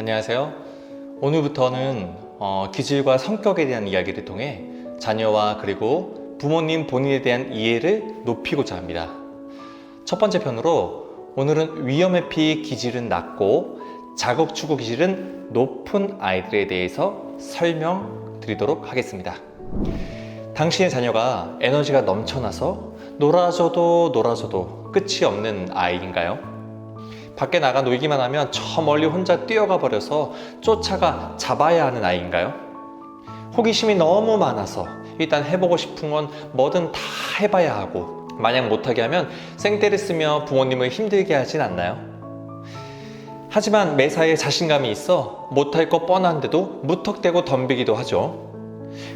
안녕하세요. 오늘부터는 기질과 성격에 대한 이야기를 통해 자녀와 그리고 부모님 본인에 대한 이해를 높이고자 합니다. 첫 번째 편으로 오늘은 위험회피 기질은 낮고 자극추구 기질은 높은 아이들에 대해서 설명드리도록 하겠습니다. 당신의 자녀가 에너지가 넘쳐나서 놀아줘도 끝이 없는 아이인가요? 밖에 나가 놀기만 하면 저 멀리 혼자 뛰어가 버려서 쫓아가 잡아야 하는 아이인가요? 호기심이 너무 많아서 일단 해보고 싶은 건 뭐든 다 해봐야 하고 만약 못하게 하면 생떼를 쓰며 부모님을 힘들게 하진 않나요? 하지만 매사에 자신감이 있어 못할 거 뻔한데도 무턱대고 덤비기도 하죠.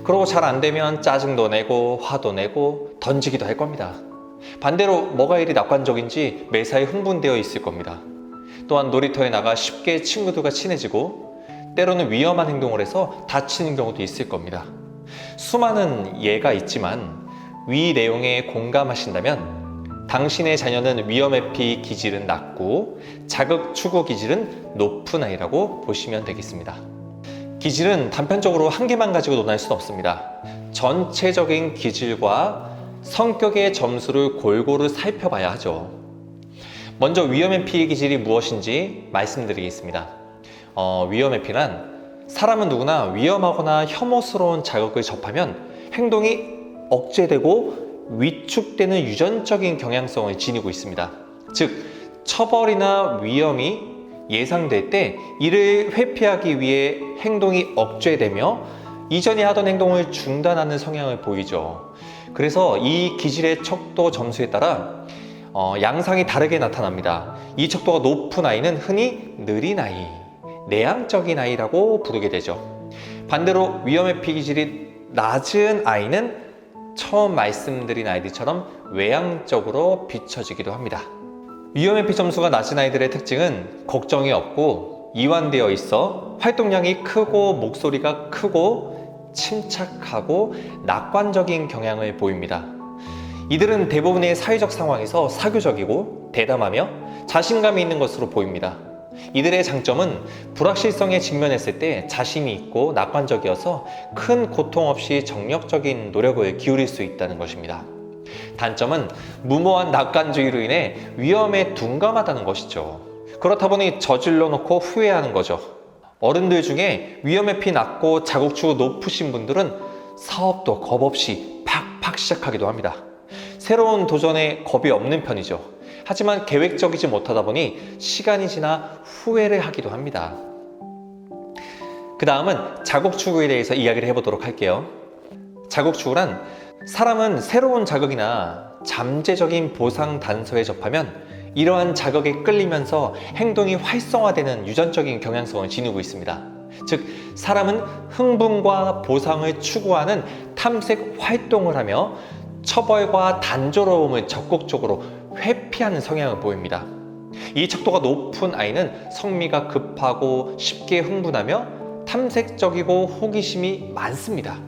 그러고 잘 안되면 짜증도 내고 화도 내고 던지기도 할 겁니다. 반대로 뭐가 이리 낙관적인지 매사에 흥분되어 있을 겁니다. 또한 놀이터에 나가 쉽게 친구들과 친해지고 때로는 위험한 행동을 해서 다치는 경우도 있을 겁니다. 수많은 예가 있지만 위 내용에 공감하신다면 당신의 자녀는 위험회피 기질은 낮고 자극추구 기질은 높은 아이라고 보시면 되겠습니다. 기질은 단편적으로 한 개만 가지고 논할 수는 없습니다. 전체적인 기질과 성격의 점수를 골고루 살펴봐야 하죠. 먼저 위험회피 기질이 무엇인지 말씀드리겠습니다. 위험회피란 사람은 누구나 위험하거나 혐오스러운 자극을 접하면 행동이 억제되고 위축되는 유전적인 경향성을 지니고 있습니다. 즉, 처벌이나 위험이 예상될 때 이를 회피하기 위해 행동이 억제되며 이전에 하던 행동을 중단하는 성향을 보이죠. 그래서 이 기질의 척도 점수에 따라 양상이 다르게 나타납니다. 이 척도가 높은 아이는 흔히 느린 아이, 내향적인 아이라고 부르게 되죠. 반대로 위험회피 기질이 낮은 아이는 처음 말씀드린 아이들처럼 외향적으로 비춰지기도 합니다. 위험회피 점수가 낮은 아이들의 특징은 걱정이 없고 이완되어 있어 활동량이 크고 목소리가 크고 침착하고 낙관적인 경향을 보입니다. 이들은 대부분의 사회적 상황에서 사교적이고 대담하며 자신감이 있는 것으로 보입니다. 이들의 장점은 불확실성에 직면했을 때 자신이 있고 낙관적이어서 큰 고통 없이 정력적인 노력을 기울일 수 있다는 것입니다. 단점은 무모한 낙관주의로 인해 위험에 둔감하다는 것이죠. 그렇다 보니 저질러 놓고 후회하는 거죠. 어른들 중에 위험회피 낮고 자극추구 높으신 분들은 사업도 겁 없이 팍팍 시작하기도 합니다. 새로운 도전에 겁이 없는 편이죠. 하지만 계획적이지 못하다 보니 시간이 지나 후회를 하기도 합니다. 그 다음은 자극추구에 대해서 이야기를 해보도록 할게요. 자극추구란 사람은 새로운 자극이나 잠재적인 보상 단서에 접하면 이러한 자극에 끌리면서 행동이 활성화되는 유전적인 경향성을 지니고 있습니다. 즉, 사람은 흥분과 보상을 추구하는 탐색 활동을 하며 처벌과 단조로움을 적극적으로 회피하는 성향을 보입니다. 이 척도가 높은 아이는 성미가 급하고 쉽게 흥분하며 탐색적이고 호기심이 많습니다.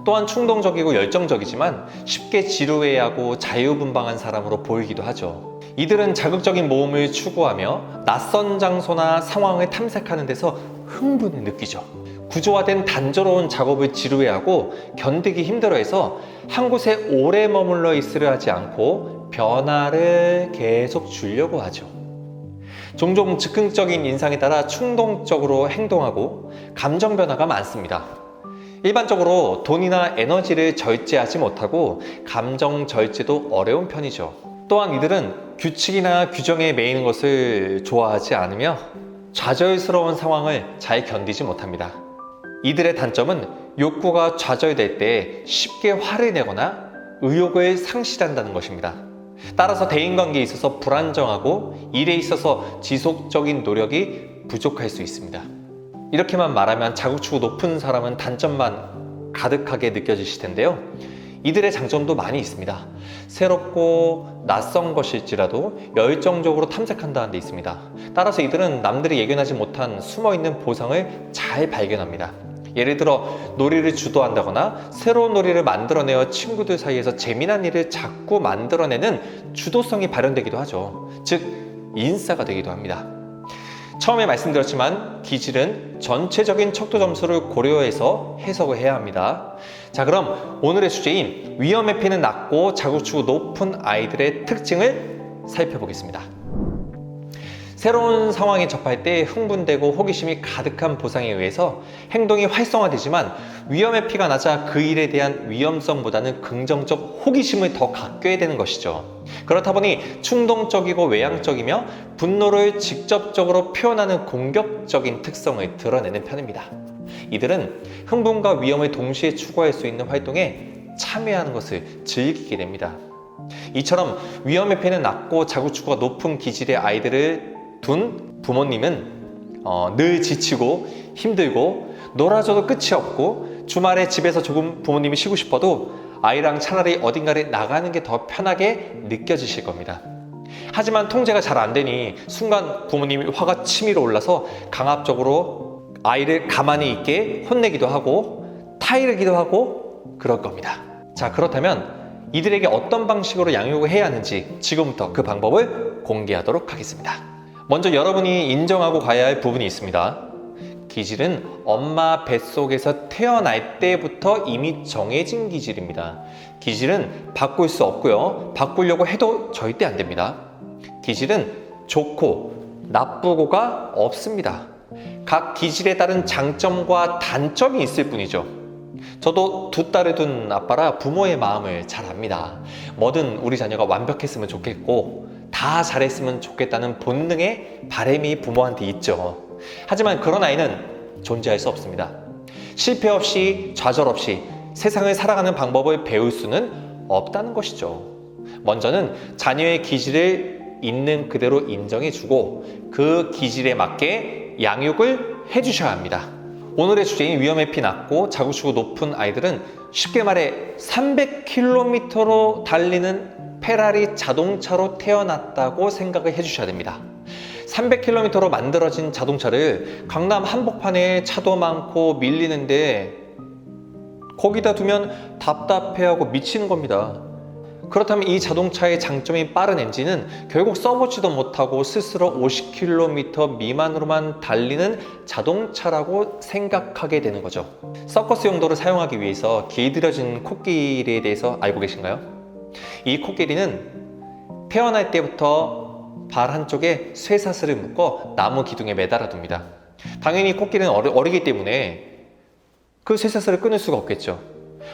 또한 충동적이고 열정적이지만 쉽게 지루해하고 자유분방한 사람으로 보이기도 하죠. 이들은 자극적인 모험을 추구하며 낯선 장소나 상황을 탐색하는 데서 흥분을 느끼죠. 구조화된 단조로운 작업을 지루해하고 견디기 힘들어해서 한 곳에 오래 머물러 있으려 하지 않고 변화를 계속 주려고 하죠. 종종 즉흥적인 인상에 따라 충동적으로 행동하고 감정 변화가 많습니다. 일반적으로 돈이나 에너지를 절제하지 못하고 감정 절제도 어려운 편이죠. 또한 이들은 규칙이나 규정에 매이는 것을 좋아하지 않으며 좌절스러운 상황을 잘 견디지 못합니다. 이들의 단점은 욕구가 좌절될 때 쉽게 화를 내거나 의욕을 상실한다는 것입니다. 따라서 대인관계에 있어서 불안정하고 일에 있어서 지속적인 노력이 부족할 수 있습니다. 이렇게만 말하면 자극추구 높은 사람은 단점만 가득하게 느껴지실 텐데요. 이들의 장점도 많이 있습니다. 새롭고 낯선 것일지라도 열정적으로 탐색한다는 데 있습니다. 따라서 이들은 남들이 예견하지 못한 숨어있는 보상을 잘 발견합니다. 예를 들어 놀이를 주도한다거나 새로운 놀이를 만들어내어 친구들 사이에서 재미난 일을 자꾸 만들어내는 주도성이 발현되기도 하죠. 즉 인싸가 되기도 합니다. 처음에 말씀드렸지만 기질은 전체적인 척도 점수를 고려해서 해석을 해야 합니다. 자, 그럼 오늘의 주제인 위험회피는 낮고 자구축이 높은 아이들의 특징을 살펴보겠습니다. 새로운 상황에 접할 때 흥분되고 호기심이 가득한 보상에 의해서 행동이 활성화되지만 위험회피가 낮아 그 일에 대한 위험성보다는 긍정적 호기심을 더 갖게 되는 것이죠. 그렇다 보니 충동적이고 외향적이며 분노를 직접적으로 표현하는 공격적인 특성을 드러내는 편입니다. 이들은 흥분과 위험을 동시에 추구할 수 있는 활동에 참여하는 것을 즐기게 됩니다. 이처럼 위험회피는 낮고 자구축구가 높은 기질의 아이들을 둔 부모님은 늘 지치고 힘들고 놀아줘도 끝이 없고 주말에 집에서 조금 부모님이 쉬고 싶어도 아이랑 차라리 어딘가를 나가는 게 더 편하게 느껴지실 겁니다. 하지만 통제가 잘 안 되니 순간 부모님이 화가 치밀어 올라서 강압적으로 아이를 가만히 있게 혼내기도 하고 타이르기도 하고 그럴 겁니다. 자, 그렇다면 이들에게 어떤 방식으로 양육을 해야 하는지 지금부터 그 방법을 공개하도록 하겠습니다. 먼저 여러분이 인정하고 가야 할 부분이 있습니다. 기질은 엄마 뱃속에서 태어날 때부터 이미 정해진 기질입니다. 기질은 바꿀 수 없고요. 바꾸려고 해도 절대 안 됩니다. 기질은 좋고 나쁘고가 없습니다. 각 기질에 따른 장점과 단점이 있을 뿐이죠. 저도 두 딸을 둔 아빠라 부모의 마음을 잘 압니다. 뭐든 우리 자녀가 완벽했으면 좋겠고 다 잘했으면 좋겠다는 본능의 바람이 부모한테 있죠. 하지만 그런 아이는 존재할 수 없습니다. 실패 없이 좌절 없이 세상을 살아가는 방법을 배울 수는 없다는 것이죠. 먼저는 자녀의 기질을 있는 그대로 인정해주고 그 기질에 맞게 양육을 해주셔야 합니다. 오늘의 주제인 위험회피 낮고 자구축이 높은 아이들은 쉽게 말해 300km로 달리는 페라리 자동차로 태어났다고 생각을 해주셔야 됩니다. 300km로 만들어진 자동차를 강남 한복판에 차도 많고 밀리는데 거기다 두면 답답해하고 미치는 겁니다. 그렇다면 이 자동차의 장점인 빠른 엔진은 결국 써보지도 못하고 스스로 50km 미만으로만 달리는 자동차라고 생각하게 되는 거죠. 서커스 용도로 사용하기 위해서 길들여진 코끼리에 대해서 알고 계신가요? 이 코끼리는 태어날 때부터 발 한쪽에 쇠사슬을 묶어 나무 기둥에 매달아 둡니다. 당연히 코끼리는 어리기 때문에 그 쇠사슬을 끊을 수가 없겠죠.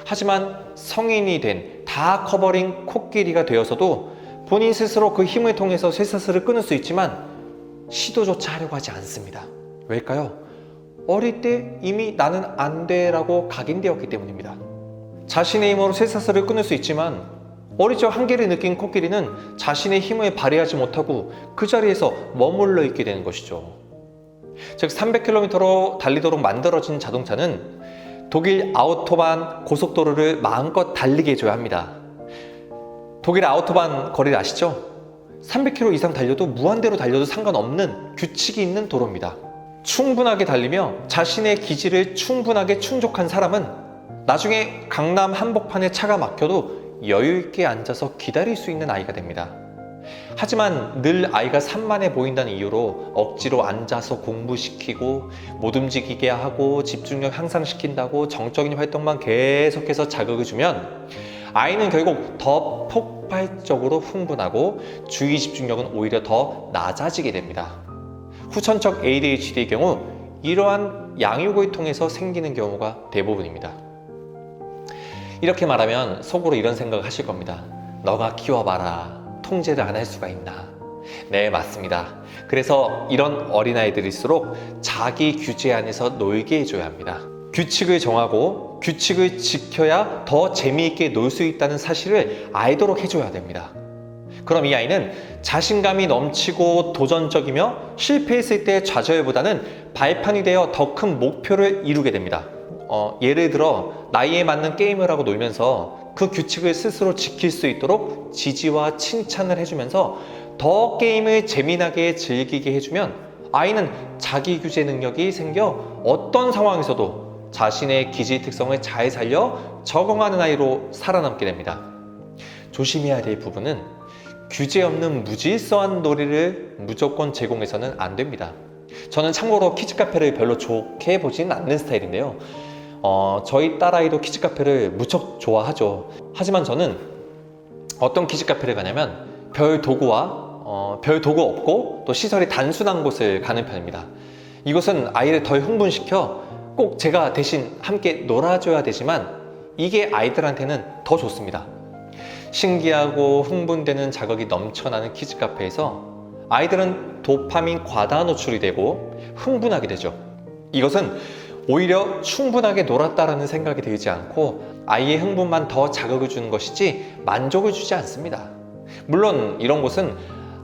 하지만 성인이 된 다 커버린 코끼리가 되어서도 본인 스스로 그 힘을 통해서 쇠사슬을 끊을 수 있지만 시도조차 하려고 하지 않습니다. 왜일까요? 어릴 때 이미 나는 안 돼라고 각인되었기 때문입니다. 자신의 힘으로 쇠사슬을 끊을 수 있지만 어릴 적 한계를 느낀 코끼리는 자신의 힘을 발휘하지 못하고 그 자리에서 머물러 있게 되는 것이죠. 즉 300km로 달리도록 만들어진 자동차는 독일 아우토반 고속도로를 마음껏 달리게 해줘야 합니다. 독일 아우토반 거리를 아시죠? 300km 이상 달려도 무한대로 달려도 상관없는 규칙이 있는 도로입니다. 충분하게 달리며 자신의 기질을 충분하게 충족한 사람은 나중에 강남 한복판에 차가 막혀도 여유있게 앉아서 기다릴 수 있는 아이가 됩니다. 하지만 늘 아이가 산만해 보인다는 이유로 억지로 앉아서 공부시키고 못 움직이게 하고 집중력 향상시킨다고 정적인 활동만 계속해서 자극을 주면 아이는 결국 더 폭발적으로 흥분하고 주의 집중력은 오히려 더 낮아지게 됩니다. 후천적 ADHD의 경우 이러한 양육을 통해서 생기는 경우가 대부분입니다. 이렇게 말하면 속으로 이런 생각을 하실 겁니다. 너가 키워봐라. 통제를 안 할 수가 있나? 네, 맞습니다. 그래서 이런 어린아이들일수록 자기 규제 안에서 놀게 해줘야 합니다. 규칙을 정하고 규칙을 지켜야 더 재미있게 놀 수 있다는 사실을 알도록 해줘야 됩니다. 그럼 이 아이는 자신감이 넘치고 도전적이며 실패했을 때 좌절보다는 발판이 되어 더 큰 목표를 이루게 됩니다. 예를 들어 나이에 맞는 게임을 하고 놀면서 그 규칙을 스스로 지킬 수 있도록 지지와 칭찬을 해주면서 더 게임을 재미나게 즐기게 해주면 아이는 자기 규제 능력이 생겨 어떤 상황에서도 자신의 기질 특성을 잘 살려 적응하는 아이로 살아남게 됩니다. 조심해야 될 부분은 규제 없는 무질서한 놀이를 무조건 제공해서는 안 됩니다. 저는 참고로 키즈 카페를 별로 좋게 보지는 않는 스타일인데요. 저희 딸아이도 키즈 카페를 무척 좋아하죠. 하지만 저는 어떤 키즈 카페를 가냐면 별 도구 없고 또 시설이 단순한 곳을 가는 편입니다. 이곳은 아이를 덜 흥분시켜 꼭 제가 대신 함께 놀아줘야 되지만 이게 아이들한테는 더 좋습니다. 신기하고 흥분되는 자극이 넘쳐나는 키즈 카페에서 아이들은 도파민 과다 노출이 되고 흥분하게 되죠. 이것은 오히려 충분하게 놀았다라는 생각이 들지 않고 아이의 흥분만 더 자극을 주는 것이지 만족을 주지 않습니다. 물론 이런 곳은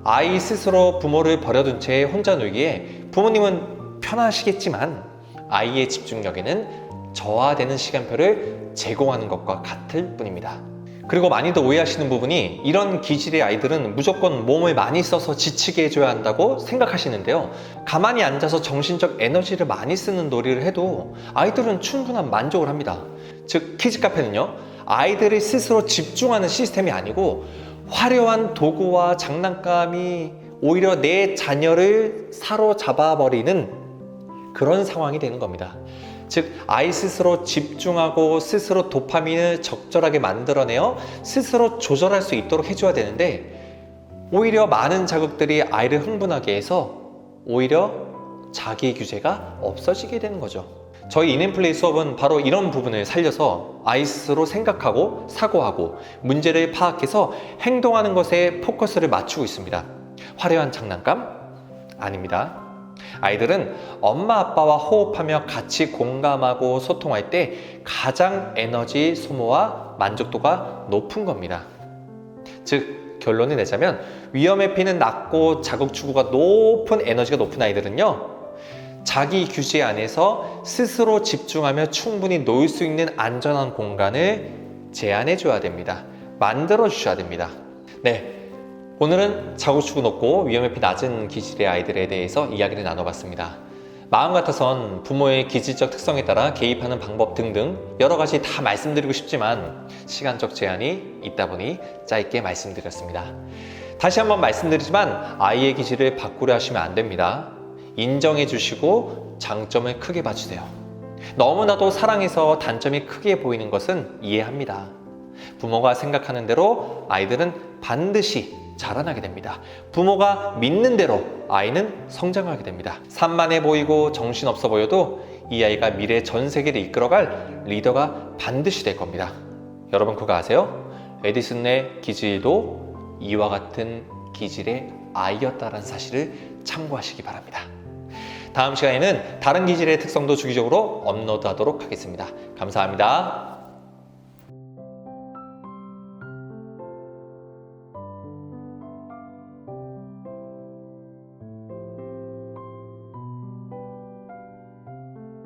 아이 스스로 부모를 버려둔 채 혼자 놀기에 부모님은 편하시겠지만 아이의 집중력에는 저하되는 시간표를 제공하는 것과 같을 뿐입니다. 그리고 많이들 오해하시는 부분이 이런 기질의 아이들은 무조건 몸을 많이 써서 지치게 해줘야 한다고 생각하시는데요. 가만히 앉아서 정신적 에너지를 많이 쓰는 놀이를 해도 아이들은 충분한 만족을 합니다. 즉 키즈 카페는요, 아이들이 스스로 집중하는 시스템이 아니고 화려한 도구와 장난감이 오히려 내 자녀를 사로잡아 버리는 그런 상황이 되는 겁니다. 즉 아이 스스로 집중하고 스스로 도파민을 적절하게 만들어내어 스스로 조절할 수 있도록 해줘야 되는데 오히려 많은 자극들이 아이를 흥분하게 해서 오히려 자기 규제가 없어지게 되는 거죠. 저희 인앤플레이 수업은 바로 이런 부분을 살려서 아이 스스로 생각하고 사고하고 문제를 파악해서 행동하는 것에 포커스를 맞추고 있습니다. 화려한 장난감? 아닙니다. 아이들은 엄마 아빠와 호흡하며 같이 공감하고 소통할 때 가장 에너지 소모와 만족도가 높은 겁니다. 즉 결론을 내자면 위험의 낮고 자극 추구가 높은 에너지가 높은 아이들은요, 자기 규제 안에서 스스로 집중하며 충분히 놀 수 있는 안전한 공간을 제안해 줘야 됩니다. 만들어 주셔야 됩니다. 네, 오늘은 자극추구 높고 위험의 낮은 기질의 아이들에 대해서 이야기를 나눠봤습니다. 마음 같아선 부모의 기질적 특성에 따라 개입하는 방법 등등 여러 가지 다 말씀드리고 싶지만 시간적 제한이 있다 보니 짧게 말씀드렸습니다. 다시 한번 말씀드리지만 아이의 기질을 바꾸려 하시면 안 됩니다. 인정해 주시고 장점을 크게 봐주세요. 너무나도 사랑해서 단점이 크게 보이는 것은 이해합니다. 부모가 생각하는 대로 아이들은 반드시 자라나게 됩니다. 부모가 믿는 대로 아이는 성장하게 됩니다. 산만해 보이고 정신없어 보여도 이 아이가 미래 전 세계를 이끌어갈 리더가 반드시 될 겁니다. 여러분 그거 아세요? 에디슨의 기질도 이와 같은 기질의 아이였다는 사실을 참고하시기 바랍니다. 다음 시간에는 다른 기질의 특성도 주기적으로 업로드하도록 하겠습니다. 감사합니다.